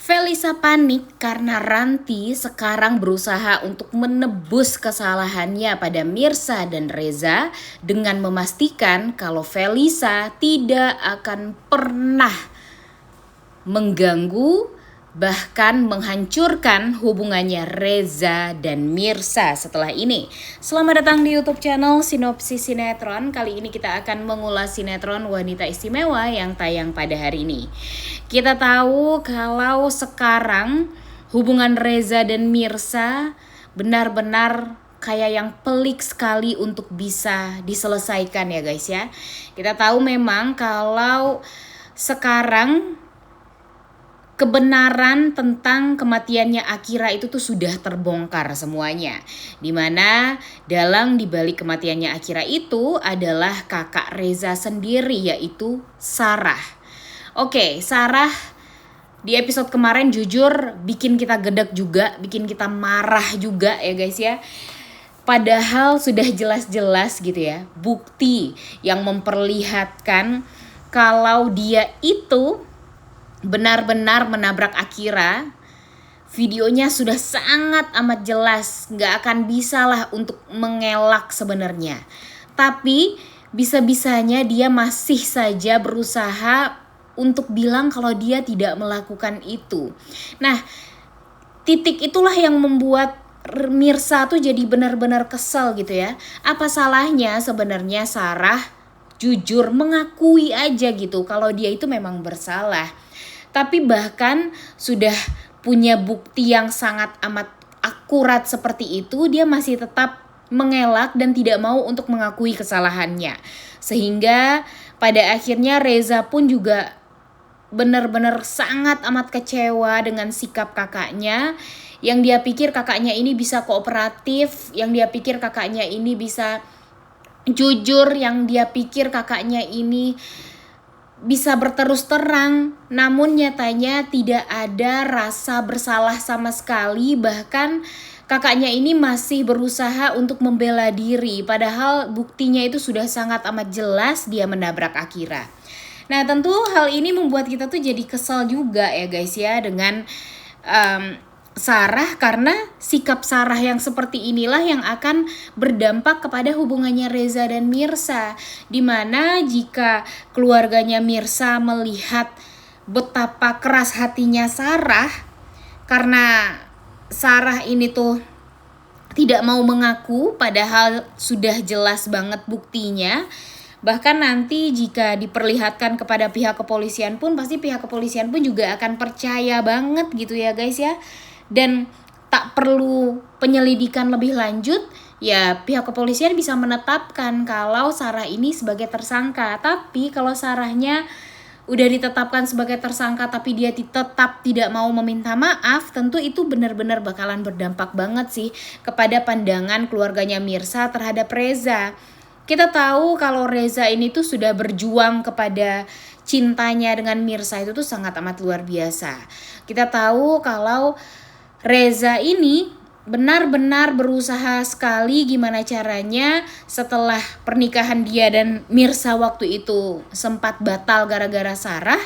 Felisa panik karena Ranti sekarang berusaha untuk menebus kesalahannya pada Mirsa dan Reza dengan memastikan kalau Felisa tidak akan pernah mengganggu bahkan menghancurkan hubungannya Reza dan Mirsa setelah ini. Selamat datang di YouTube channel Sinopsis Sinetron. Kali ini kita akan mengulas sinetron Wanita Istimewa yang tayang pada hari ini. Kita tahu kalau sekarang hubungan Reza dan Mirsa benar-benar kayak yang pelik sekali untuk bisa diselesaikan ya guys ya. Kita tahu memang kalau sekarang kebenaran tentang kematiannya Akira itu tuh sudah terbongkar semuanya. Dimana dalang dibalik kematiannya Akira itu adalah kakak Reza sendiri, yaitu Sarah. Oke, Sarah di episode kemarin jujur bikin kita gedek juga, bikin kita marah juga ya guys ya. Padahal sudah jelas-jelas gitu ya, bukti yang memperlihatkan kalau dia itu benar-benar menabrak Akira. Videonya sudah sangat amat jelas, gak akan bisa lah untuk mengelak sebenarnya. Tapi bisa-bisanya dia masih saja berusaha untuk bilang kalau dia tidak melakukan itu. Nah, titik itulah yang membuat Mirsa tuh jadi benar-benar kesel gitu ya. Apa salahnya sebenarnya Sarah jujur mengakui aja gitu kalau dia itu memang bersalah. Tapi bahkan sudah punya bukti yang sangat amat akurat seperti itu, dia masih tetap mengelak dan tidak mau untuk mengakui kesalahannya. Sehingga pada akhirnya Reza pun juga benar-benar sangat amat kecewa dengan sikap kakaknya. Yang dia pikir kakaknya ini bisa kooperatif, yang dia pikir kakaknya ini bisa jujur, yang dia pikir kakaknya ini bisa berterus terang, namun nyatanya tidak ada rasa bersalah sama sekali. Bahkan kakaknya ini masih berusaha untuk membela diri, padahal buktinya itu sudah sangat amat jelas dia menabrak Akira. Nah, tentu hal ini membuat kita tuh jadi kesal juga ya guys ya dengan Sarah, karena sikap Sarah yang seperti inilah yang akan berdampak kepada hubungannya Reza dan Mirsa. Dimana jika keluarganya Mirsa melihat betapa keras hatinya Sarah, karena Sarah ini tuh tidak mau mengaku padahal sudah jelas banget buktinya. Bahkan nanti jika diperlihatkan kepada pihak kepolisian pun pasti pihak kepolisian pun juga akan percaya banget gitu ya guys ya. Dan tak perlu penyelidikan lebih lanjut, ya pihak kepolisian bisa menetapkan kalau Sarah ini sebagai tersangka. Tapi kalau Sarahnya udah ditetapkan sebagai tersangka tapi dia tetap tidak mau meminta maaf, tentu itu benar-benar bakalan berdampak banget sih kepada pandangan keluarganya Mirsa terhadap Reza. Kita tahu kalau Reza ini tuh sudah berjuang kepada cintanya dengan Mirsa itu tuh sangat amat luar biasa. Kita tahu kalau Reza ini benar-benar berusaha sekali gimana caranya setelah pernikahan dia dan Mirsa waktu itu sempat batal gara-gara Sarah.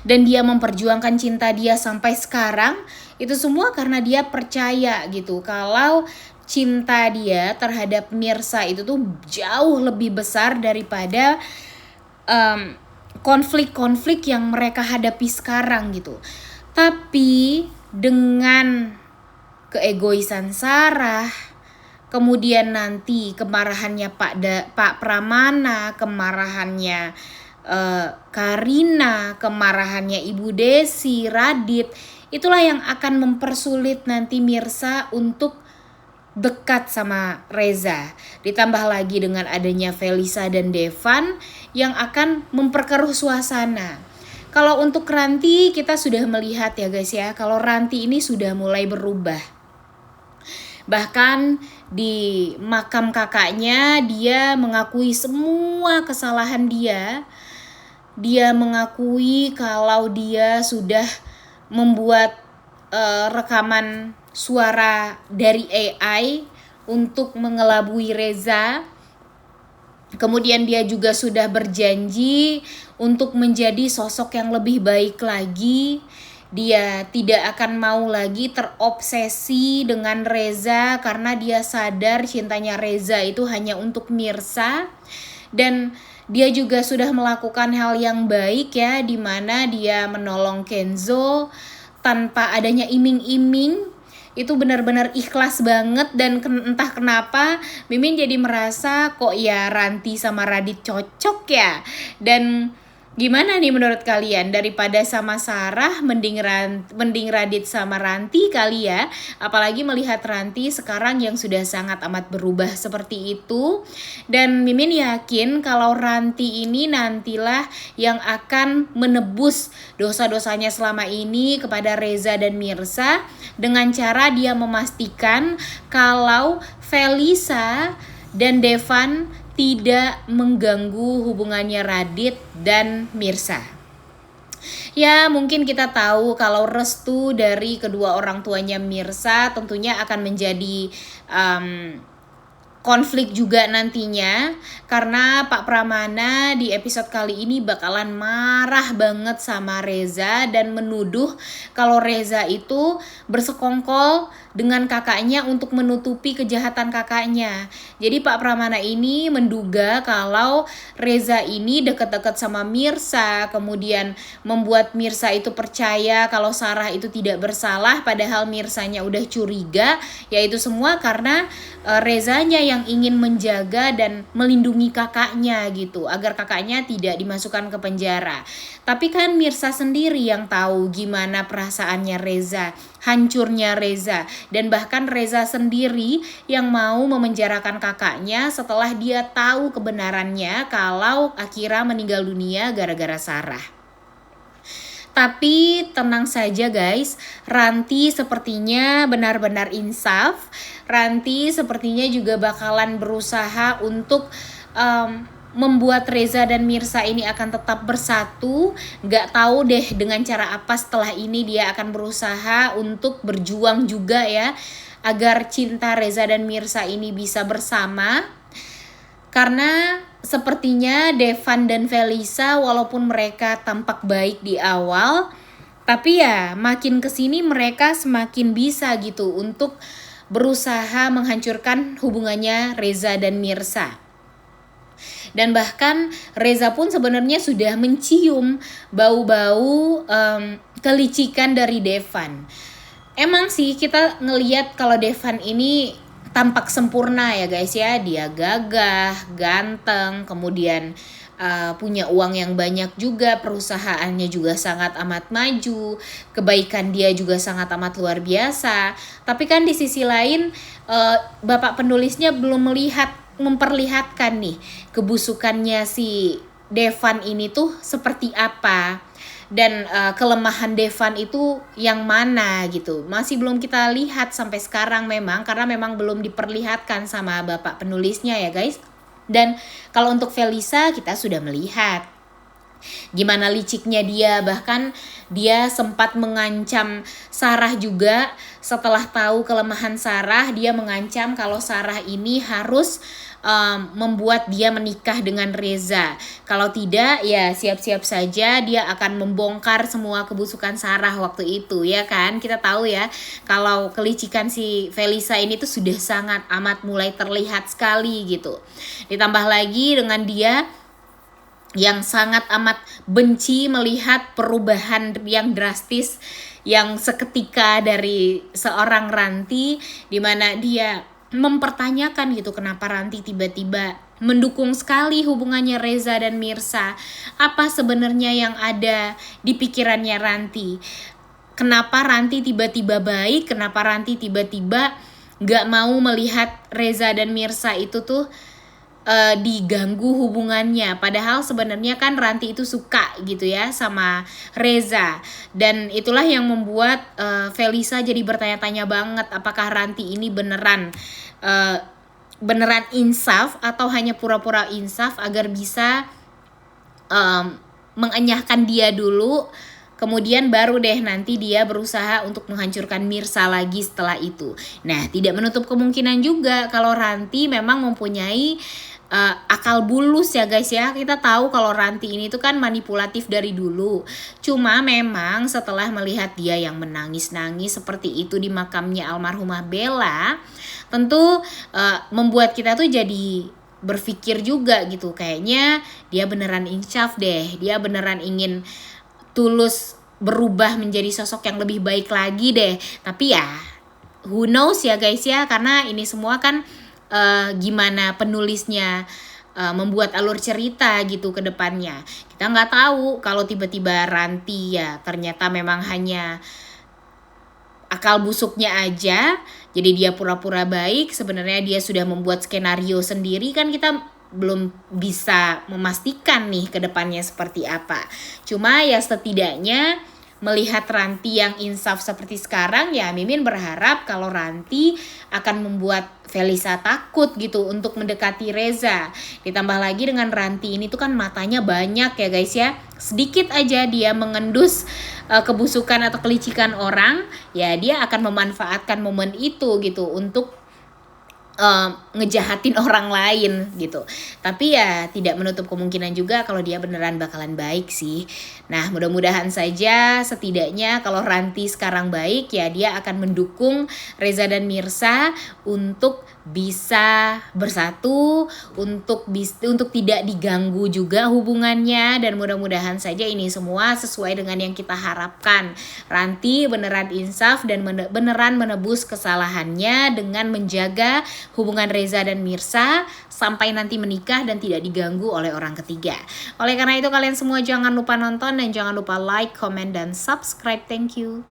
Dan dia memperjuangkan cinta dia sampai sekarang. Itu semua karena dia percaya gitu kalau cinta dia terhadap Mirsa itu tuh jauh lebih besar daripada konflik-konflik yang mereka hadapi sekarang gitu. Tapi dengan keegoisan Sarah, kemudian nanti kemarahannya Pak Pramana, kemarahannya Karina, kemarahannya Ibu Desi, Radit, itulah yang akan mempersulit nanti Mirsa untuk dekat sama Reza. Ditambah lagi dengan adanya Felisa dan Devan yang akan memperkeruh suasana. Kalau untuk Ranti kita sudah melihat ya guys ya, kalau Ranti ini sudah mulai berubah. Bahkan di makam kakaknya dia mengakui semua kesalahan dia. Dia mengakui kalau dia sudah membuat rekaman suara dari AI untuk mengelabui Reza. Kemudian dia juga sudah berjanji untuk menjadi sosok yang lebih baik lagi. dia tidak akan mau lagi terobsesi dengan Reza karena dia sadar cintanya Reza itu hanya untuk Mirsa. Dan dia juga sudah melakukan hal yang baik ya, di mana dia menolong Kenzo tanpa adanya iming-iming. Itu benar-benar ikhlas banget. Dan entah kenapa Mimin jadi merasa kok ya Ranti sama Radit cocok ya. Dan gimana nih menurut kalian? Daripada sama Sarah, mending Radit sama Ranti kali ya. Apalagi melihat Ranti sekarang yang sudah sangat amat berubah seperti itu. Dan Mimin yakin kalau Ranti ini nantilah yang akan menebus dosa-dosanya selama ini kepada Reza dan Mirsa, dengan cara dia memastikan kalau Felisa dan Devan tidak mengganggu hubungannya Radit dan Mirsa. Ya, mungkin kita tahu kalau restu dari kedua orang tuanya Mirsa tentunya akan menjadi konflik juga nantinya, karena Pak Pramana di episode kali ini bakalan marah banget sama Reza dan menuduh kalau Reza itu bersekongkol dengan kakaknya untuk menutupi kejahatan kakaknya. Jadi Pak Pramana ini menduga kalau Reza ini deket-deket sama Mirsa, kemudian membuat Mirsa itu percaya kalau Sarah itu tidak bersalah, padahal Mirsanya udah curiga. Yaitu semua karena Rezanya yang ingin menjaga dan melindungi kakaknya gitu, agar kakaknya tidak dimasukkan ke penjara. Tapi kan Mirsa sendiri yang tahu gimana perasaannya Reza, hancurnya Reza, dan bahkan Reza sendiri yang mau memenjarakan kakaknya setelah dia tahu kebenarannya kalau Akira meninggal dunia gara-gara Sarah. Tapi tenang saja guys, Ranti sepertinya benar-benar insaf. Ranti sepertinya juga bakalan berusaha untuk membuat Reza dan Mirsa ini akan tetap bersatu. Gak tahu deh dengan cara apa setelah ini dia akan berusaha untuk berjuang juga ya, agar cinta Reza dan Mirsa ini bisa bersama. Karena sepertinya Devan dan Felisa walaupun mereka tampak baik di awal, tapi ya makin kesini mereka semakin bisa gitu untuk berusaha menghancurkan hubungannya Reza dan Mirsa. Dan bahkan Reza pun sebenarnya sudah mencium bau-bau kelicikan dari Devan. Emang sih kita ngelihat kalau Devan ini tampak sempurna ya guys ya. Dia gagah, ganteng, kemudian punya uang yang banyak juga, perusahaannya juga sangat amat maju, kebaikan dia juga sangat amat luar biasa. Tapi kan di sisi lain bapak penulisnya belum memperlihatkan nih kebusukannya si Devan ini tuh seperti apa, dan kelemahan Devan itu yang mana gitu. Masih belum kita lihat sampai sekarang memang, karena memang belum diperlihatkan sama bapak penulisnya ya guys. Dan kalau untuk Felisa kita sudah melihat gimana liciknya dia, bahkan dia sempat mengancam Sarah juga. Setelah tahu kelemahan Sarah, dia mengancam kalau Sarah ini harus membuat dia menikah dengan Reza. Kalau tidak ya siap-siap saja dia akan membongkar semua kebusukan Sarah waktu itu ya kan. Kita tahu ya kalau kelicikan si Felisa ini tuh sudah sangat amat mulai terlihat sekali gitu. Ditambah lagi dengan dia yang sangat amat benci melihat perubahan yang drastis yang seketika dari seorang Ranti, di mana dia mempertanyakan gitu kenapa Ranti tiba-tiba mendukung sekali hubungannya Reza dan Mirsa. Apa sebenarnya yang ada di pikirannya Ranti? Kenapa Ranti tiba-tiba baik? Kenapa Ranti tiba-tiba gak mau melihat Reza dan Mirsa itu tuh diganggu hubungannya? Padahal sebenarnya kan Ranti itu suka gitu ya sama Reza. Dan itulah yang membuat Felisa jadi bertanya-tanya banget, apakah Ranti ini beneran insaf atau hanya pura-pura insaf agar bisa mengenyahkan dia dulu, kemudian baru deh nanti dia berusaha untuk menghancurkan Mirsa lagi setelah itu. Nah, tidak menutup kemungkinan juga kalau Ranti memang mempunyai akal bulus ya guys ya. Kita tahu kalau Ranti ini tuh kan manipulatif dari dulu. Cuma memang setelah melihat dia yang menangis-nangis seperti itu di makamnya almarhumah Bella, tentu membuat kita tuh jadi berpikir juga gitu. Kayaknya dia beneran insaf deh. Dia beneran ingin tulus berubah menjadi sosok yang lebih baik lagi deh. Tapi ya who knows ya guys ya, karena ini semua kan gimana penulisnya membuat alur cerita gitu ke depannya. Kita nggak tahu kalau tiba-tiba Ranti ya ternyata memang hanya akal busuknya aja, jadi dia pura-pura baik, sebenarnya dia sudah membuat skenario sendiri, kan kita belum bisa memastikan nih ke depannya seperti apa. Cuma ya setidaknya melihat Ranti yang insaf seperti sekarang, ya Mimin berharap kalau Ranti akan membuat Felisa takut gitu untuk mendekati Reza. Ditambah lagi dengan Ranti ini tuh kan matanya banyak ya guys ya. Sedikit aja dia mengendus kebusukan atau kelicikan orang, ya dia akan memanfaatkan momen itu gitu untuk ngejahatin orang lain gitu. Tapi ya tidak menutup kemungkinan juga kalau dia beneran bakalan baik sih. Nah, mudah-mudahan saja setidaknya kalau Ranti sekarang baik, ya dia akan mendukung Reza dan Mirsa untuk bisa bersatu, untuk tidak diganggu juga hubungannya, dan mudah-mudahan saja ini semua sesuai dengan yang kita harapkan. Ranti beneran insaf dan beneran menebus kesalahannya dengan menjaga hubungan Reza dan Mirsa sampai nanti menikah dan tidak diganggu oleh orang ketiga. Oleh karena itu kalian semua jangan lupa nonton dan jangan lupa like, comment, dan subscribe. Thank you.